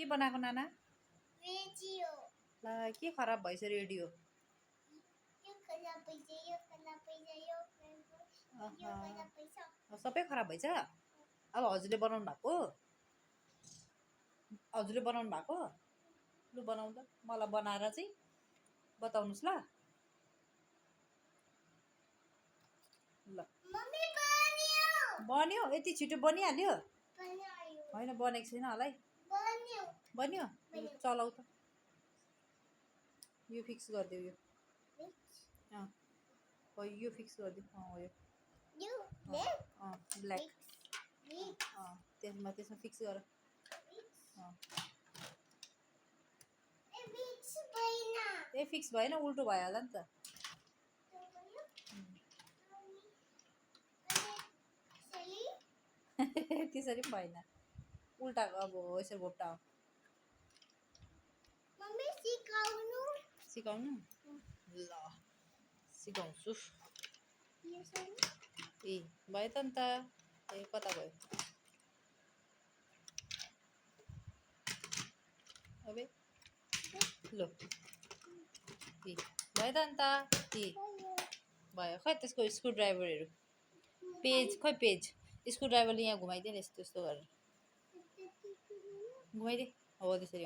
के बनाएको नाना? रेडियो। ला के खराब भएछ रेडियो? यो खराब भएछ, यो खराब भएछ, यो खराब भएछ। सबै खराब भएछ? अब हजुरले बनाउनु भएको? हजुरले बनाउनु भएको? लु बनाउनु त, मलाई बनाएर चाहिँ बताउनुहोस् ल। ल मम्मी बन्यो। बन्यो? यति छिटो बनिहाल्यो? बनायो। होइन बनेको छैन होला है। बन्यो। बन्यो? लु चलाऊ त। यो फिक्स गरिदेऊ यो। अँ हो यो फिक्स गरिदेऊ। हो यो यो ब्ल्याक। त्यसमा फिक्स गर। ए फिक्स भएन, उल्टो भइहाल्यो नि त। त्यसरी पनि भएन, उल्टा अब यसरी घोप्टा हो। सिकाउनु? ल सिकाउँछु। ए भयो त नि त। ए कता गयो? अबे ल ए भयो त नि त। ए भयो। खै त्यसको स्क्रु ड्राइभरहरू पेज खै पेज स्क्रु ड्राइभरले यहाँ घुमाइदिए नि यस्तो यस्तो गरेर घुमाइदिए। हो त्यसरी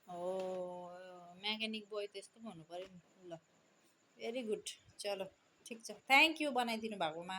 हो मेकानिक बोय त यस्तो पनि हुनु पऱ्यो नि। ल भेरी गुड, चलो ठिक छ, थ्याङ्क यू बनाइदिनु भएकोमा।